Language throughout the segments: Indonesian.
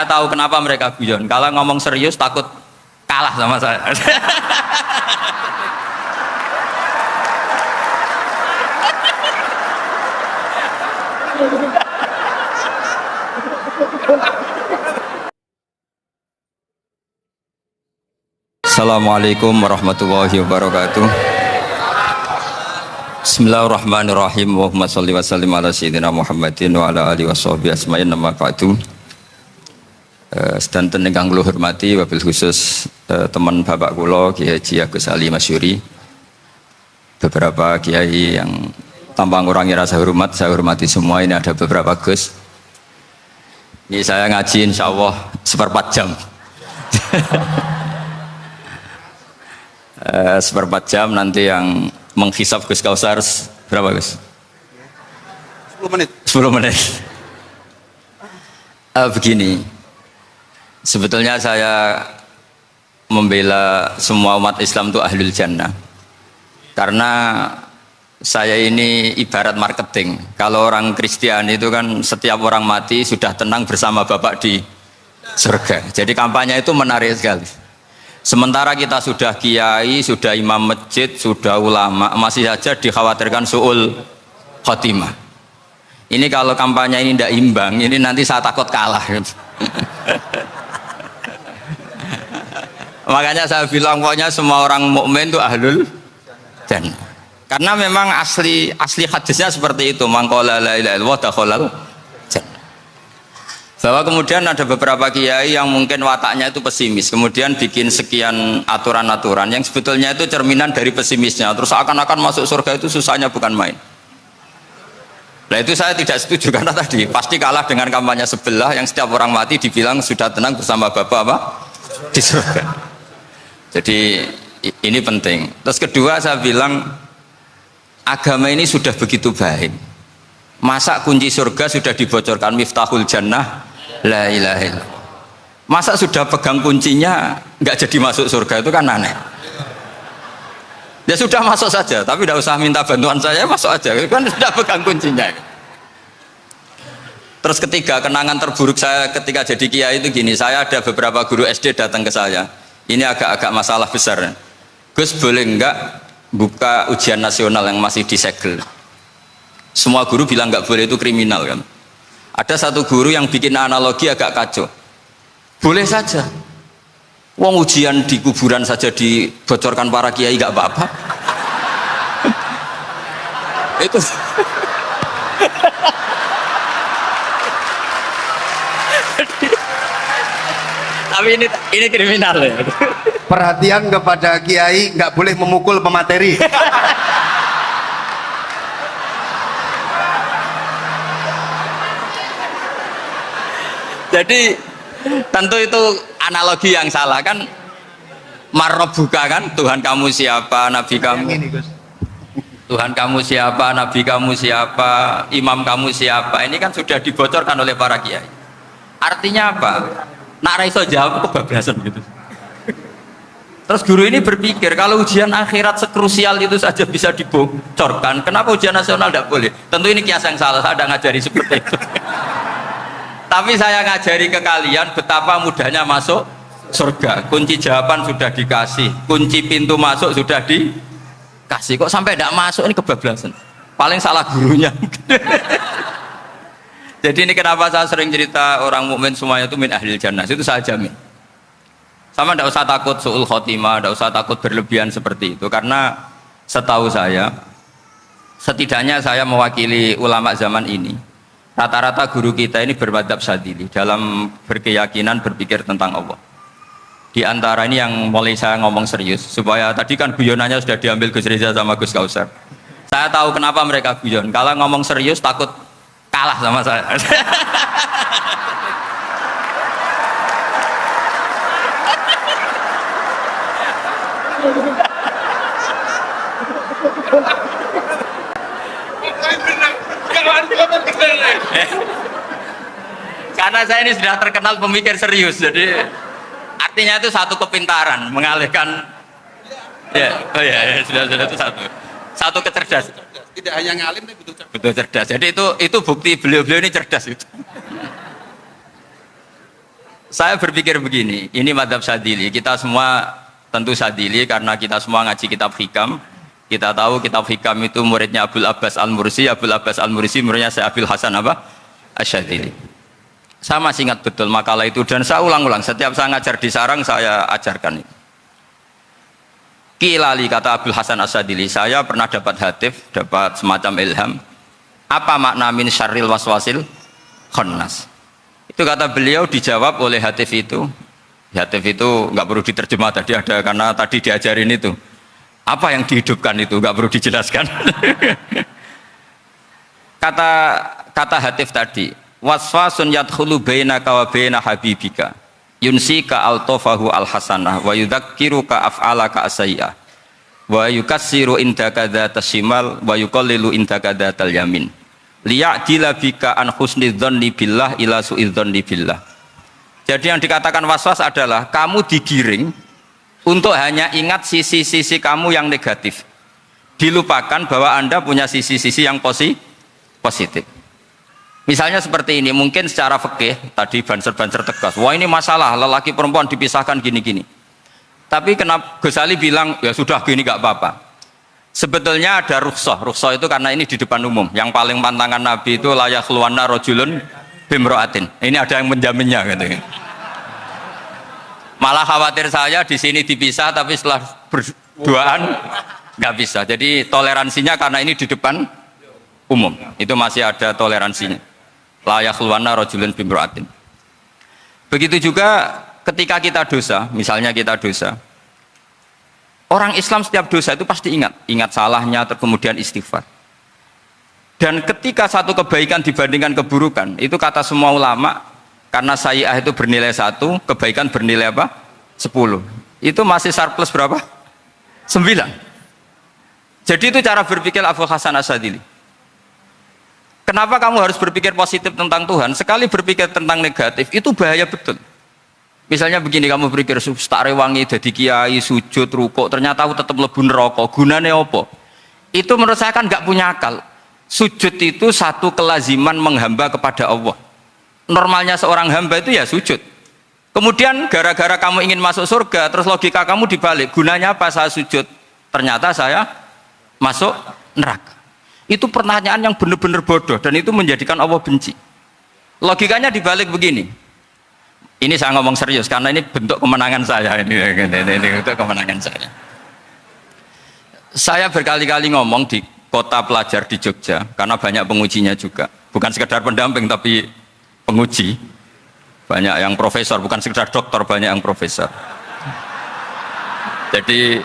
tahu kenapa mereka guyon. Kalau ngomong serius takut kalah sama saya. Assalamualaikum warahmatullahi wabarakatuh. Bismillahirrahmanirrahim. Allahumma sholli wa sallim ala sayyidina Muhammadin wa ala alihi washabihi asma'in nama ba'du. Sedanten ingkang kula hormati wabil khusus teman bapak kula Kiai Haji Agus Ali Masyuri. Beberapa kiai yang tanpa ngurangi rasa hormat, saya hormati semua. Ini ada beberapa Gus. Ini saya ngaji insyaallah seperempat jam. Seperempat jam nanti yang menghisap Gus Kausar berapa Gus? 10 menit. 10 menit. Begini, sebetulnya saya membela semua umat Islam itu ahlul jannah. Karena saya ini ibarat marketing. Kalau orang Kristiani itu kan setiap orang mati sudah tenang bersama Bapak di surga. Jadi kampanye itu menarik sekali. Sementara kita sudah kiai, sudah imam masjid, sudah ulama, masih saja dikhawatirkan su'ul khotimah. Ini kalau kampanye ini tidak imbang, ini nanti saya takut kalah. Makanya saya bilang pokoknya semua orang mukmin itu ahlul jannah. Karena memang asli hadisnya seperti itu, mangqala la ilaha illallah dakhalal jannah. Bahwa kemudian ada beberapa kiai yang mungkin wataknya itu pesimis, kemudian bikin sekian aturan-aturan yang sebetulnya itu cerminan dari pesimisnya. Terus akan-akan masuk surga itu susahnya bukan main. Nah itu saya tidak setuju karena tadi pasti kalah dengan kampanye sebelah yang setiap orang mati dibilang sudah tenang bersama Bapak apa? Di surga. Jadi ini penting. Terus kedua saya bilang agama ini sudah begitu baik. Masa kunci surga sudah dibocorkan miftahul jannah la ilaha illallah. Masa sudah pegang kuncinya nggak jadi masuk surga, itu kan aneh. Ya sudah masuk saja, tapi tidak usah minta bantuan saya, masuk aja kan sudah pegang kuncinya. Terus ketiga, kenangan terburuk saya ketika jadi kiai itu gini, saya ada beberapa guru SD datang ke saya. Ini agak-agak masalah besar. Gus boleh enggak buka ujian nasional yang masih disegel? Semua guru bilang nggak boleh, itu kriminal kan. Ada satu guru yang bikin analogi agak kacau. Boleh saja. Wong ujian di kuburan saja dibocorkan para kiai nggak apa-apa. Itu. Tapi ini kriminal ya. Perhatian kepada kiai, nggak boleh memukul pemateri. Jadi tentu itu analogi yang salah kan. Marrobuka kan, Tuhan kamu siapa, Nabi kamu. Tuhan kamu siapa, Nabi kamu siapa, imam kamu siapa. Ini kan sudah dibocorkan oleh para kiai. Artinya apa? Nak raiso jawab kebablasan gitu. Terus guru ini berpikir kalau ujian akhirat sekrusial itu saja bisa dibocorkan, kenapa ujian nasional tidak boleh? Tentu ini kias yang salah, saya tidak ngajari seperti itu. Tapi saya ngajari ke kalian betapa mudahnya masuk surga. Kunci jawaban sudah dikasih, kunci pintu masuk sudah dikasih. Kok sampai tidak masuk, ini kebablasan. Paling salah gurunya. Jadi ini kenapa saya sering cerita orang mukmin semuanya itu min ahlil jannah, itu saya jamin. Sama tidak usah takut su'ul khotimah, tidak usah takut berlebihan seperti itu. Karena setahu saya, setidaknya saya mewakili ulama zaman ini, rata-rata guru kita ini bermadzhab Syadzili dalam berkeyakinan berpikir tentang Allah. Di antara ini yang mulai saya ngomong serius, supaya tadi kan guyonannya sudah diambil Gus Reza sama Gus Kausar. Saya tahu kenapa mereka guyon, kalau ngomong serius takut kalah sama saya. Karena saya ini sudah terkenal pemikir serius, jadi artinya itu satu kepintaran mengalihkan. Ya, oh ya, sudah itu satu kecerdasan. Tidak hanya ngalim tapi betul cerdas. Jadi itu bukti beliau ini cerdas itu. Saya berpikir begini, ini madhab Syadzili. Kita semua tentu Syadzili karena kita semua ngaji kitab hikam. Kita tahu kitab hikam itu muridnya Abul Abbas Al-Mursi. Abul Abbas Al-Mursi muridnya saya Abil Hasan apa? Asy-Syadzili. Saya masih ingat betul makalah itu dan saya ulang-ulang. Setiap saya ngajar di sarang saya ajarkan itu. Kilali kata Abul Hasan Asy-Syadzili, saya pernah dapat hatif, dapat semacam ilham. Apa makna min syarril waswasil khannas? Itu kata beliau dijawab oleh hatif itu. Hatif itu nggak perlu diterjemah tadi ada karena tadi diajarin itu. Apa yang dihidupkan itu nggak perlu dijelaskan. kata hatif tadi, waswasun yadkhulu bainaka wa baina habibika yunsika altofahu alhasanah wa yudzakiruka af'alaka asyi'ah wa yukassiru indaka dzatas shimal wa yuqallilu indaka dzatal yamin liya'dila bika an husnidzanni billah ila su'idzanni billah. Jadi yang dikatakan waswas adalah kamu digiring untuk hanya ingat sisi-sisi kamu yang negatif, dilupakan bahwa Anda punya sisi-sisi yang positif. Misalnya seperti ini, mungkin secara fikih tadi banser-banser tegas, wah ini masalah lelaki perempuan dipisahkan gini-gini. Tapi kenapa Ghazali bilang ya sudah gini gak apa-apa. Sebetulnya ada rukhsah. Rukhsah itu karena ini di depan umum. Yang paling pantangan Nabi itu la yakhluwanna rajulun bimra'atin. Ini ada yang menjaminnya gitu. Malah khawatir saya di sini dipisah tapi setelah berduaan nggak bisa. Jadi toleransinya karena ini di depan umum. Itu masih ada toleransinya. La yakhluwanna rajulun bimra'atin. Begitu juga ketika kita dosa, misalnya kita dosa. Orang Islam setiap dosa itu pasti ingat salahnya, kemudian istighfar. Dan ketika satu kebaikan dibandingkan keburukan, itu kata semua ulama, karena sayyi'ah itu bernilai 1, kebaikan bernilai apa? 10. Itu masih surplus berapa? 9. Jadi itu cara berpikir Abu Hasan Asy-Syadzili. Kenapa kamu harus berpikir positif tentang Tuhan? Sekali berpikir tentang negatif, itu bahaya betul. Misalnya begini, kamu berpikir tak rewangi jadi kiai sujud rukuk ternyata aku tetap lebu neraka, gunane apa? Itu menurut saya kan nggak punya akal. Sujud itu satu kelaziman menghamba kepada Allah. Normalnya seorang hamba itu ya sujud. Kemudian gara-gara kamu ingin masuk surga, terus logika kamu dibalik, gunanya apa saya sujud? Ternyata saya masuk neraka. Itu pertanyaan yang benar-benar bodoh dan itu menjadikan Allah benci. Logikanya dibalik begini. Ini saya ngomong serius karena ini bentuk kemenangan saya ini bentuk kemenangan saya. Saya berkali-kali ngomong di kota pelajar di Jogja karena banyak pengujinya juga, bukan sekedar pendamping tapi penguji. Banyak yang profesor, bukan sekedar dokter, banyak yang profesor. Jadi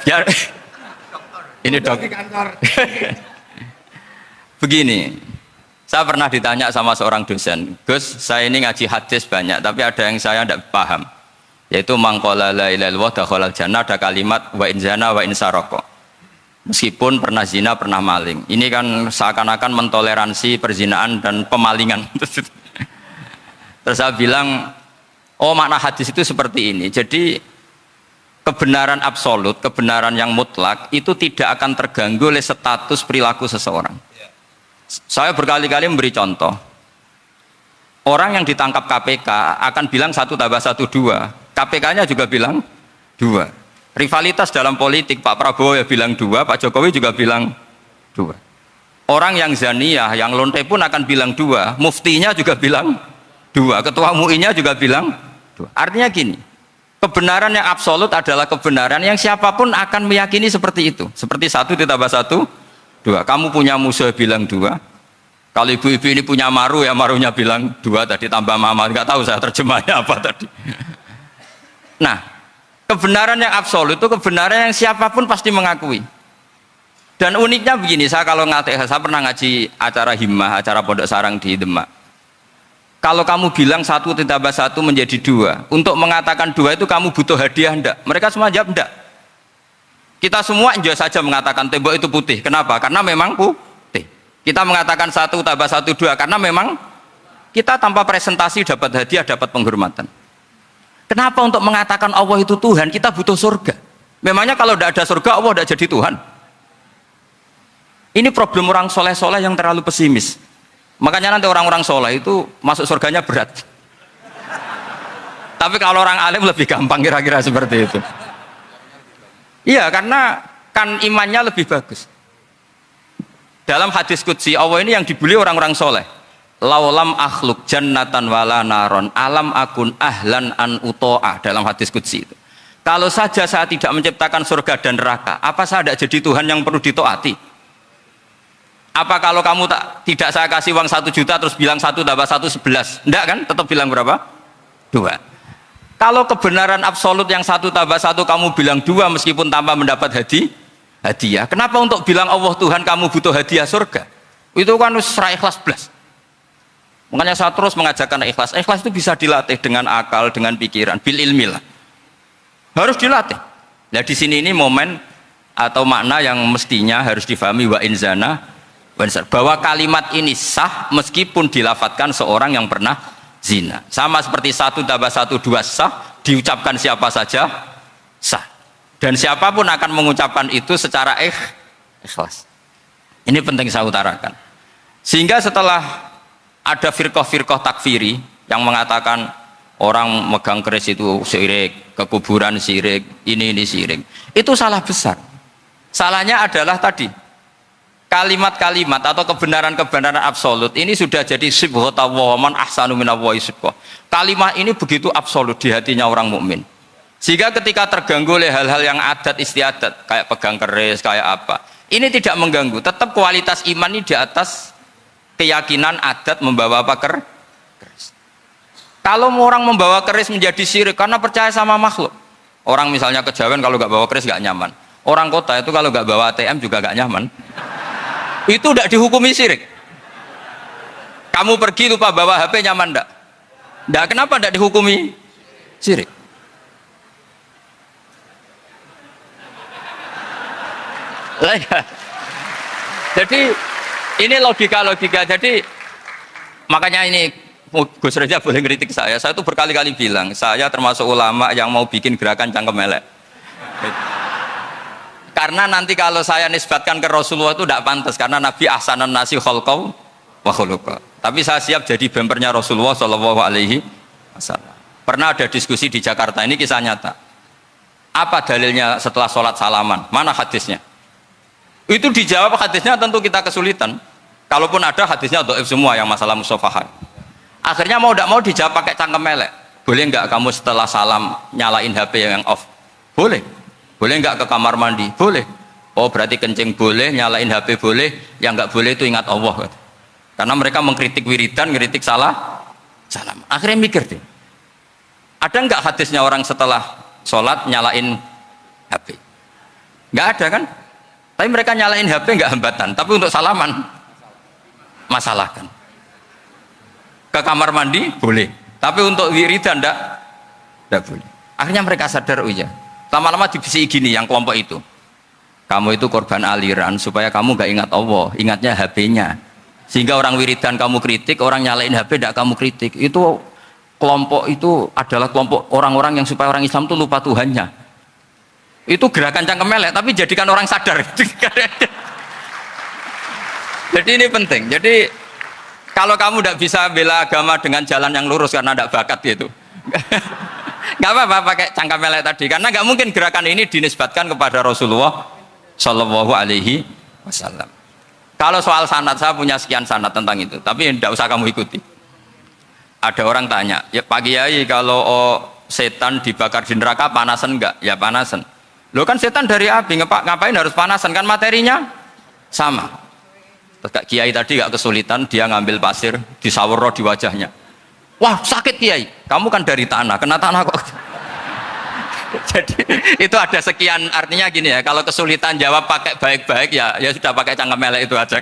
biar ini dok. Begini. Saya pernah ditanya sama seorang dosen, Gus, saya ini ngaji hadis banyak, tapi ada yang saya tidak paham, yaitu mangkola la ilaha illallah dakhalal jannah, ada kalimat wa in zana wa in saroko. Meskipun pernah zina, pernah maling. Ini kan seakan-akan mentoleransi perzinaan dan pemalingan. Terus saya bilang, oh makna hadis itu seperti ini. Jadi kebenaran absolut, kebenaran yang mutlak itu tidak akan terganggu oleh status perilaku seseorang. Saya berkali-kali memberi contoh. Orang yang ditangkap KPK akan bilang 1 + 1 2. KPK-nya juga bilang 2. Rivalitas dalam politik, Pak Prabowo ya bilang 2, Pak Jokowi juga bilang 2. Orang yang zaniyah, yang lonte pun akan bilang 2. Muftinya juga bilang 2. Ketua MUI-nya juga bilang 2. Artinya gini, kebenaran yang absolut adalah kebenaran yang siapapun akan meyakini seperti itu. Seperti 1 + 1 2. Kamu punya musuh bilang 2. Kalau ibu-ibu ini punya maru ya marunya bilang 2 tadi tambah mama. Enggak tahu saya terjemahnya apa tadi. Nah, kebenaran yang absolut itu kebenaran yang siapapun pasti mengakui. Dan uniknya begini, saya kalau saya pernah ngaji acara himmah, acara pondok sarang di Demak. Kalau kamu bilang 1 + 1 menjadi 2, untuk mengatakan 2 itu kamu butuh hadiah enggak? Mereka semua jawab enggak. Kita semua juga saja mengatakan tembok itu putih. Kenapa? Karena memang putih. Kita mengatakan 1 + 1 2 karena memang kita tanpa presentasi dapat hadiah, dapat penghormatan. Kenapa untuk mengatakan Allah itu Tuhan kita butuh surga? Memangnya kalau tidak ada surga Allah tidak jadi Tuhan? Ini problem orang soleh-soleh yang terlalu pesimis. Makanya nanti orang-orang soleh itu masuk surganya berat. Tapi kalau orang alim lebih gampang kira-kira seperti itu. Iya, karena kan imannya lebih bagus. Dalam hadis qudsi Allah ini yang dibuli orang-orang soleh. Laulam akhluk jannatan wala naron alam akun ahlan an uto'ah, dalam hadis qudsi itu. Kalau saja saya tidak menciptakan surga dan neraka, apa saya tidak jadi Tuhan yang perlu ditaati? Apa kalau kamu tidak saya kasih uang 1 juta terus bilang 1 tambah 1 11? Enggak kan? Tetap bilang berapa? 2. Kalau kebenaran absolut yang 1 tambah 1 kamu bilang 2 meskipun tanpa mendapat hadiah. Kenapa untuk bilang Allah Tuhan kamu butuh hadiah surga? Itu kan serah ikhlas belas. Makanya saya terus mengajarkan ikhlas. Ikhlas itu bisa dilatih dengan akal, dengan pikiran, bil ilmi lah. Harus dilatih. Nah di sini ini momen atau makna yang mestinya harus difahami wa inzana bahwa kalimat ini sah meskipun dilafatkan seorang yang pernah zina. Sama seperti 1 tambah 1 2 sah, diucapkan siapa saja sah. Dan siapapun akan mengucapkan itu secara ikhlas. Ini penting saya utarakan. Sehingga setelah ada firqah-firqah takfiri yang mengatakan orang megang keris itu syirik, ke kuburan syirik, ini syirik. Itu salah besar. Salahnya adalah tadi kalimat-kalimat atau kebenaran-kebenaran absolut ini sudah jadi sibghatullah man ahsanu minallahi sibghah. Kalimat ini begitu absolut di hatinya orang mukmin. Sehingga ketika terganggu oleh hal-hal yang adat istiadat kayak pegang keris, kayak apa, ini tidak mengganggu. Tetap kualitas iman ini di atas keyakinan adat membawa apa keris. Kalau orang membawa keris menjadi syirik karena percaya sama makhluk. Orang misalnya kejawen kalau nggak bawa keris nggak nyaman. Orang kota itu kalau nggak bawa ATM juga nggak nyaman. Itu tidak dihukumi syirik. Kamu pergi lupa bawa HP nyaman enggak? Enggak, kenapa enggak dihukumi syirik? Jadi ini logika-logika. Jadi makanya ini Gus Reza boleh kritik saya itu berkali-kali bilang saya termasuk ulama yang mau bikin gerakan cangkem elek. Karena nanti kalau saya nisbatkan ke Rasulullah itu tidak pantas karena Nabi ahsanan nasi khalqau wa khuluqa. Tapi saya siap jadi bempernya Rasulullah Shallallahu Alaihi Wasallam. Pernah ada diskusi di Jakarta, ini kisah nyata. Apa dalilnya setelah sholat salaman? Mana hadisnya? Itu dijawab hadisnya tentu kita kesulitan. Kalaupun ada hadisnya dhaif semua yang masalah musafahat. Akhirnya mau tidak mau dijawab pakai cangkem elek. Boleh nggak kamu setelah salam nyalain HP yang off? Boleh. Boleh nggak ke kamar mandi? Boleh. Oh berarti kencing boleh, nyalain HP boleh, yang nggak boleh itu ingat Allah. Karena mereka mengkritik wiridan, ngeritik salam. Akhirnya mikir deh. Ada nggak hadisnya orang setelah sholat nyalain HP? Nggak ada kan? Tapi mereka nyalain HP nggak hambatan. Tapi untuk salaman masalahkan. Ke kamar mandi boleh, tapi untuk wiridan enggak boleh. Akhirnya mereka sadar, oh iya, lama-lama dibisi gini yang kelompok itu, kamu itu korban aliran supaya kamu enggak ingat Allah, ingatnya HP-nya. Sehingga orang wiridan kamu kritik, orang nyalain HP enggak kamu kritik. Itu kelompok itu adalah kelompok orang-orang yang supaya orang Islam itu lupa Tuhannya. Itu gerakan cangkem elek, tapi jadikan orang sadar. Jadi ini penting. Jadi kalau kamu tidak bisa bela agama dengan jalan yang lurus karena tidak bakat gitu, nggak apa-apa pakai cangkem elek tadi, karena nggak mungkin gerakan ini dinisbatkan kepada Rasulullah Shallallahu Alaihi Wasallam. Kalau soal sanad, saya punya sekian sanad tentang itu, tapi tidak usah kamu ikuti. Ada orang tanya, ya Pak Kiai kalau setan dibakar di neraka panasan enggak? Ya panasan. Lo kan setan dari api, ngapain harus panasan? Kan materinya sama. Terus Kiai tadi gak kesulitan, dia ngambil pasir, disawur di wajahnya. Wah sakit Kiai, kamu kan dari tanah, kena tanah kok. Jadi itu ada sekian, artinya gini ya, kalau kesulitan jawab pakai baik-baik ya sudah pakai cangkem elek itu aja.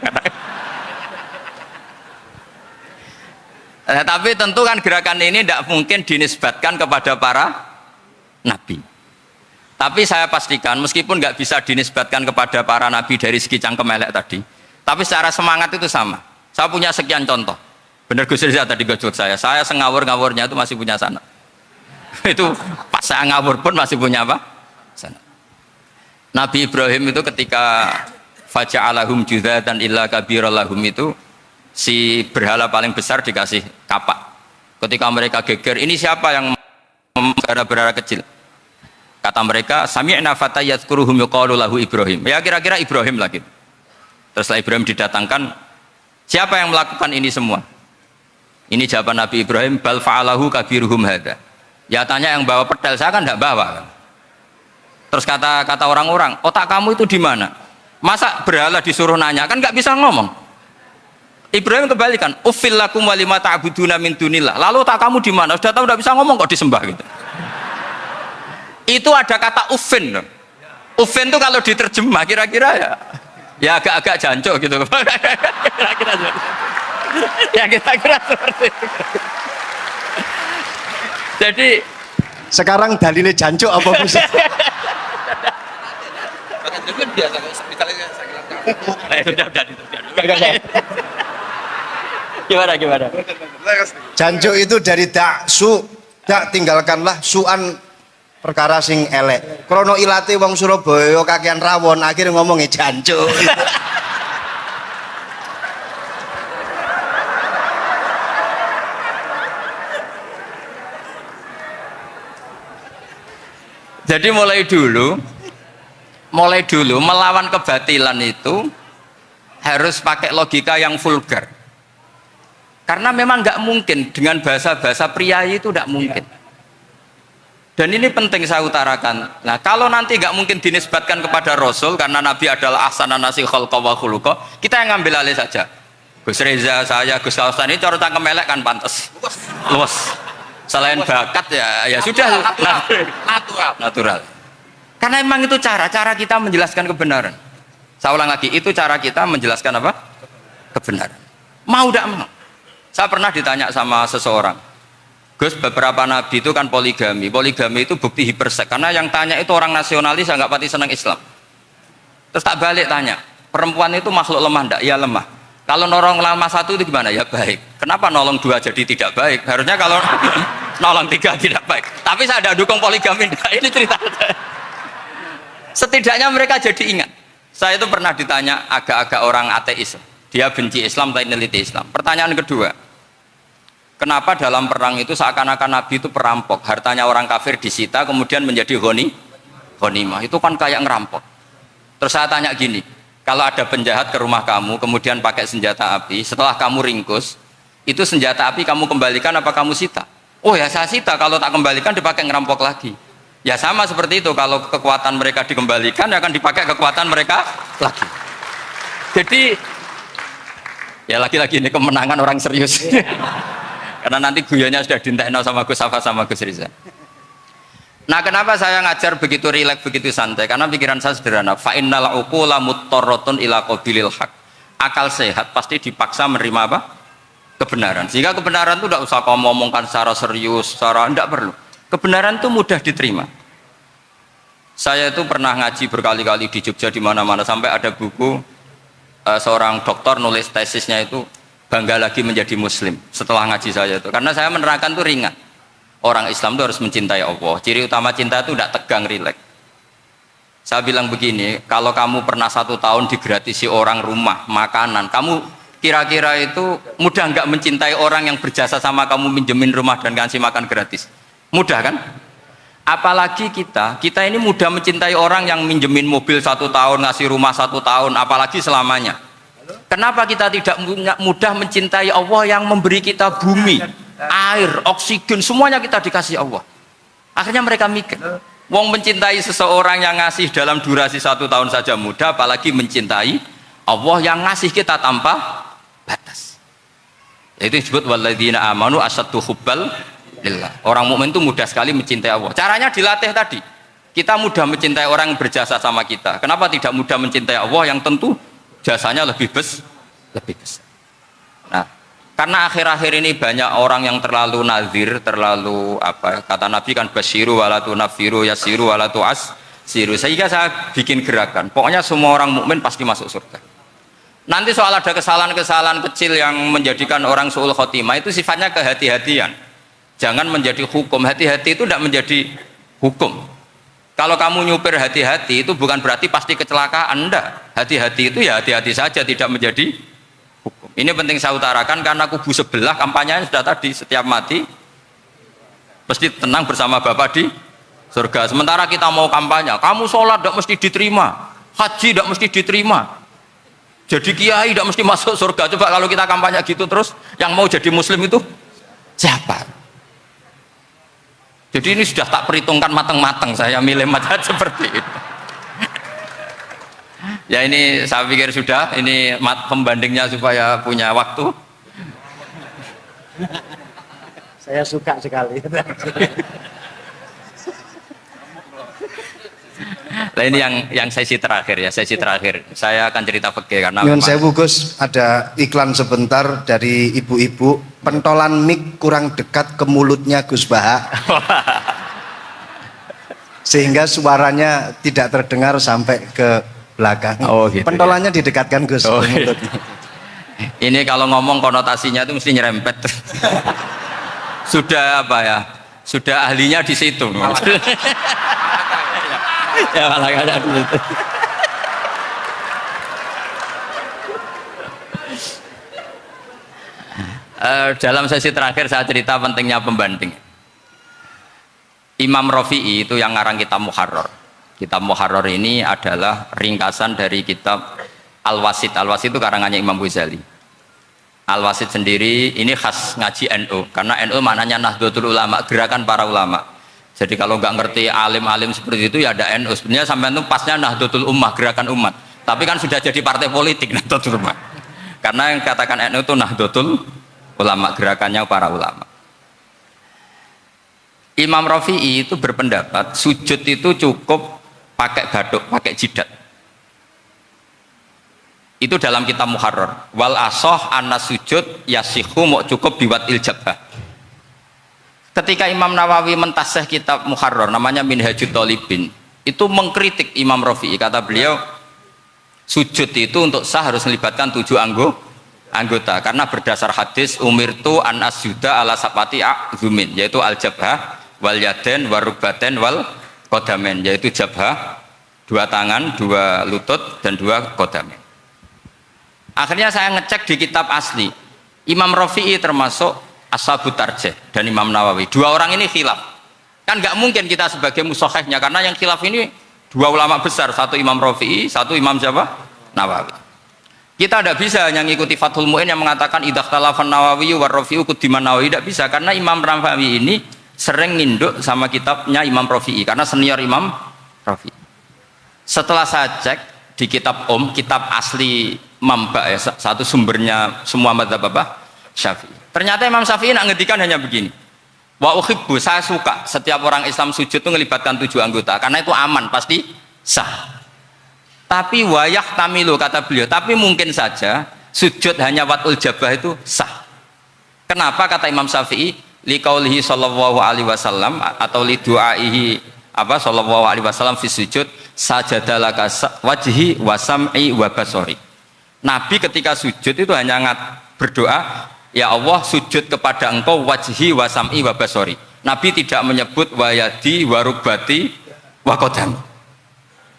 Tapi tentu kan gerakan ini tidak mungkin dinisbatkan kepada para nabi. Tapi saya pastikan meskipun nggak bisa dinisbatkan kepada para nabi dari segi cangkem elek tadi, tapi secara semangat itu sama. Saya punya sekian contoh. Benar Gus Riza tadi gojok saya sengawur-ngawurnya itu masih punya sanad. Itu pas saya ngawur pun masih punya apa? Sanad. Nabi Ibrahim itu ketika faja'alahum judhatan illa kabirallahum itu si berhala paling besar dikasih kapak. Ketika mereka geger, ini siapa yang berhala kecil. Kata mereka, sami'na fata yadhkuruhum yuqalu lahu Ibrahim. Ya kira-kira Ibrahim lagi. Terus setelah Ibrahim didatangkan, siapa yang melakukan ini semua? Ini jawaban Nabi Ibrahim, bal fa'alahu kabiruhum hadza. Ya tanya yang bawa pedal, saya kan tidak bawa. Terus kata orang-orang, otak kamu itu di mana? Masa berhala disuruh nanya, kan nggak bisa ngomong. Ibrahim kembalikan, uffil lakum wa lima ta'buduna min dunillah. Lalu otak kamu di mana? Sudah tahu tidak bisa ngomong kok disembah gitu. Itu ada kata uffin. Uffin itu kalau diterjemah kira-kira ya agak-agak jancuk gitu. Kira-kira ya kira-kira seperti itu. Jadi Sekarang dalilnya jancuk apa Gus? Gimana? Jancuk itu dari daksu, dak tinggalkanlah suan perkara sing elek. Krono ilate wong Surabaya kakean rawon, akhirnya ngomongnya jancuk. Jadi mulai dulu melawan kebatilan itu harus pakai logika yang vulgar. Karena memang nggak mungkin dengan bahasa-bahasa priayi itu tidak mungkin. Dan ini penting saya utarakan. Nah, kalau nanti nggak mungkin dinisbatkan kepada Rasul karena Nabi adalah ahsanan nasi khalqa wa khuluqa, kita yang ngambil alih saja. Gus Reza, saya, Gus Hasan ini cara cangkem elek kan pantas. Luas. Selain bakat ya sudah natural. Karena memang itu cara kita menjelaskan kebenaran. Saya ulang lagi, itu cara kita menjelaskan apa? Kebenaran. Mau tidak mau. Saya pernah ditanya sama seseorang, Gus, beberapa nabi itu kan poligami itu bukti hipersek, karena yang tanya itu orang nasionalis yang nggak pati senang Islam. Terus tak balik tanya, perempuan itu makhluk lemah enggak? Ya lemah. Kalau nolong lama satu itu gimana? Ya baik. Kenapa nolong dua jadi tidak baik? Harusnya kalau nolong tiga tidak baik. Tapi saya ada dukung poligami enggak. Ini cerita. Setidaknya mereka jadi ingat. Saya itu pernah ditanya agak-agak orang ateis. Dia benci Islam tapi neliti Islam. Pertanyaan kedua, kenapa dalam perang itu seakan-akan Nabi itu perampok, hartanya orang kafir disita kemudian menjadi ghanimah? Itu kan kayak ngerampok. Terus saya tanya gini, kalau ada penjahat ke rumah kamu kemudian pakai senjata api, setelah kamu ringkus, itu senjata api kamu kembalikan apa kamu sita? Oh ya saya sita, kalau tak kembalikan dipakai ngerampok lagi. Ya sama seperti itu, kalau kekuatan mereka dikembalikan akan dipakai kekuatan mereka lagi. Jadi ya lagi-lagi ini kemenangan orang serius. Karena nanti guyonnya sudah dintekno sama Gus Safa sama Gus Riza. Nah, kenapa saya ngajar begitu rileks, begitu santai? Karena pikiran saya sederhana. Fa innal uqula muttarratun ila qabilil haq. Akal sehat pasti dipaksa menerima apa? Kebenaran. Sehingga kebenaran itu tidak usah kamu ngomongkan secara serius, secara tidak perlu. Kebenaran itu mudah diterima. Saya itu pernah ngaji berkali-kali di Jogja di mana-mana sampai ada buku seorang dokter nulis tesisnya itu bangga lagi menjadi muslim setelah ngaji saya itu, karena saya menerangkan itu ringan. Orang Islam itu harus mencintai Allah. Ciri utama cinta itu tidak tegang, rileks. Saya bilang begini, kalau kamu pernah 1 tahun digratisi orang rumah, makanan, kamu kira-kira itu mudah nggak mencintai orang yang berjasa sama kamu, minjemin rumah dan ngasih makan gratis? Mudah kan? Apalagi kita ini mudah mencintai orang yang minjemin mobil 1 tahun, ngasih rumah 1 tahun, apalagi selamanya. Kenapa kita tidak mudah mencintai Allah yang memberi kita bumi, air, oksigen, semuanya kita dikasih Allah? Akhirnya mereka mikir, wong mencintai seseorang yang ngasih dalam durasi 1 tahun saja mudah, apalagi mencintai Allah yang ngasih kita tanpa batas. Itu disebut walladzina amanu asyaddu hubbal lillah. Orang mukmin itu mudah sekali mencintai Allah. Caranya dilatih tadi. Kita mudah mencintai orang yang berjasa sama kita. Kenapa tidak mudah mencintai Allah yang tentu jasanya lebih besar? Nah, karena akhir-akhir ini banyak orang yang terlalu nazir, terlalu apa? Kata Nabi kan basyiru walatu nafiru yasiru walatu asiru. Sehingga saya bikin gerakan. Pokoknya semua orang mukmin pasti masuk surga. Nanti soal ada kesalahan-kesalahan kecil yang menjadikan orang su'ul khotimah itu sifatnya kehati-hatian. Jangan menjadi hukum. Hati-hati itu tidak menjadi hukum. Kalau kamu nyupir hati-hati itu bukan berarti pasti kecelakaan, enggak. Hati-hati itu ya hati-hati saja, tidak menjadi hukum. Ini penting saya utarakan karena kubu sebelah kampanyenya sudah tadi, setiap mati Mesti tenang bersama Bapak di surga. Sementara kita mau kampanye, kamu sholat tidak mesti diterima, haji tidak mesti diterima, jadi kiai tidak mesti masuk surga. Coba kalau kita kampanye gitu terus, yang mau jadi muslim itu siapa? Jadi ini sudah tak perhitungkan matang-matang, saya milih mazhab seperti itu. Ya ini saya pikir sudah, ini pembandingnya supaya punya waktu. Saya suka sekali. Nah ini yang sesi terakhir ya, sesi terakhir. Saya akan cerita fikih karena Nyun sewu Gus, ada iklan sebentar dari ibu-ibu, pentolan mic kurang dekat ke mulutnya Gus Baha. Sehingga suaranya tidak terdengar sampai ke belakang. Oh, gitu, pentolannya didekatkan Gus Oh, ke iya. mulutnya. Ini kalau ngomong konotasinya itu mesti nyerempet. Sudah apa ya? Sudah ahlinya di situ. Ya malah ada di situ. Dalam sesi terakhir saya cerita pentingnya pembanding. Imam Rafi'i itu yang ngarang kitab Muharrar. Kitab Muharrar ini adalah ringkasan dari kitab Al-Wasit. Al-Wasit itu karangannya Imam Ghazali. Al-Wasit sendiri ini khas ngaji NU, karena NU maknanya Nahdlatul Ulama, gerakan para ulama. Jadi kalau nggak ngerti alim-alim seperti itu ya ada NU. Sebenarnya sampai itu pasnya Nahdlatul Ummah, gerakan umat. Tapi kan sudah jadi partai politik Nahdlatul Ummah. Karena yang katakan NU itu Nahdlatul Ulama, gerakannya para ulama. Imam Rafi'i itu berpendapat sujud itu cukup pakai batuk, pakai jidat. Itu dalam kitab Muharrar. Wal asoh anna sujud yasihu mau cukup biwat iljabah. Ketika Imam Nawawi mentasih kitab Muharrar namanya Minhajut Thalibin, itu mengkritik Imam Rafi'i. Kata beliau, sujud itu untuk sah harus melibatkan 7 anggota, karena berdasar hadis umirtu an asjuda ala sapati a'zumin, yaitu al jabhah wal yaden warukbaten wal kodamen, yaitu jabhah 2 tangan, 2 lutut dan 2 kodamen. Akhirnya saya ngecek di kitab asli, Imam Rafi'i termasuk Ashabut Tarjih dan Imam Nawawi. 2 orang ini khilaf. Kan nggak mungkin kita sebagai musokhehnya, karena yang khilaf ini 2 ulama besar, satu Imam Rafi'i, satu Imam siapa? Nawawi. Kita tidak bisa hanya ngikuti Fathul Mu'in yang mengatakan idzakhtalafan Nawawi war Rafi'u kudiman Nawawi, tidak bisa, karena Imam Nawawi ini sering nginduk sama kitabnya Imam Rafi'i karena senior Imam Rafi'i. Setelah saya cek di kitab kitab asli Mamba ya, satu sumbernya semua mazhab apa? Syafi'i. Ternyata Imam Syafi'i nak ngedikan hanya begini. Wa uhibbu, saya suka setiap orang Islam sujud itu melibatkan 7 anggota karena itu aman, pasti sah. Tapi wayah tamilu, kata beliau, tapi mungkin saja sujud hanya watul jabah itu sah. Kenapa? Kata Imam Syafi'i, liqaulihi sallallahu alaihi wasallam atau li du'aihi apa sallallahu alaihi wasallam fi sujud sajadalaka wajhi wa sam'i wa basori. Nabi ketika sujud itu hanya berdoa, ya Allah sujud kepada engkau wajhi wa sam'i wa basori. Nabi tidak menyebut wayadi wa rukbati wa qadam.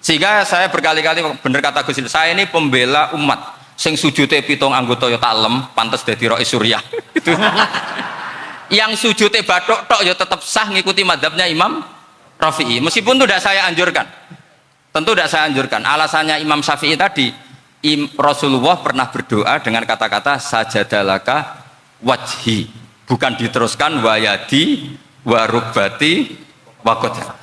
Sehingga saya berkali-kali bener kata Gus, saya ini pembela umat sing sujudnya 7 anggota ya taklem pantes dadi Rais Suryah. Itu. Yang sujudnya bathuk tok ya tetap sah ngikuti madhabnya Imam Rafi'i. Meskipun itu tidak saya anjurkan. Tentu tidak saya anjurkan. Alasannya Imam Syafi'i tadi, Rasulullah pernah berdoa dengan kata-kata sajadalaka wajhi, bukan diteruskan wayadi warubati wakoda.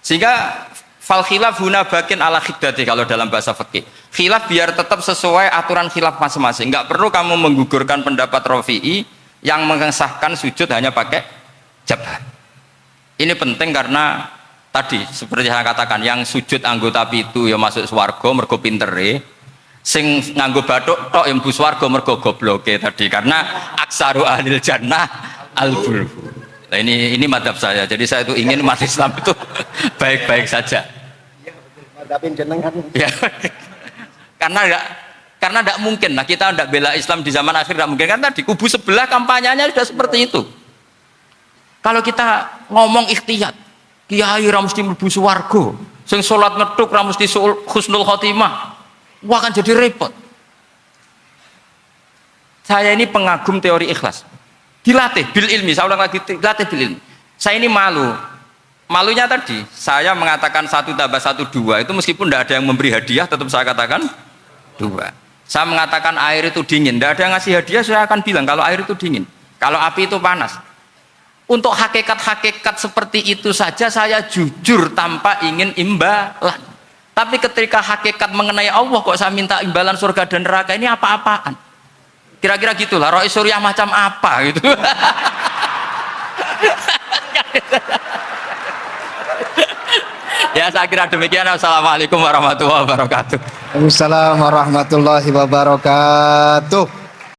Sehingga fal khilaf huna bakin ala khiddati kalau dalam bahasa fikih. Khilaf biar tetap sesuai aturan khilaf masing-masing. Enggak perlu kamu menggugurkan pendapat Rafi'i yang mengesahkan sujud hanya pakai jabah. Ini penting karena tadi seperti saya katakan, yang sujud anggota itu ya masuk swarga mergo pintere, sing nganggo bathuk tok yang mlebu swarga mergo gobloke tadi, karena aksaru ahlil jannah al-bulhu. Nah, ini madhab saya. Jadi saya itu ingin umat Islam itu baik-baik saja. Madhabin jenengan. Ya. Karena tidak mungkin lah kita tidak bela Islam di zaman akhir, tidak mungkin, karena di kubu sebelah kampanyenya sudah seperti itu. Kalau kita ngomong ikhtiyat, kiai ra mesti mlebu swarga, sing salat ngethuk ra mesti husnul khotimah, wah akan jadi repot. Saya ini pengagum teori ikhlas. Dilatih bil ilmi, saya ulang lagi, dilatih bil ilmi. Saya ini malu. Malunya tadi, saya mengatakan 1 tambah 1 2, itu meskipun tidak ada yang memberi hadiah, tetap saya katakan 2. Saya mengatakan air itu dingin, tidak ada yang ngasih hadiah, saya akan bilang kalau air itu dingin, kalau api itu panas. Untuk hakikat-hakikat seperti itu saja saya jujur tanpa ingin imbalan. Tapi ketika hakikat mengenai Allah kok saya minta imbalan surga dan neraka, ini apa-apaan? Kira-kira gitulah, Rois Suriah macam apa gitu. Ya saya kira demikian. Assalamualaikum warahmatullahi wabarakatuh. Waalaikumsalam warahmatullahi wabarakatuh.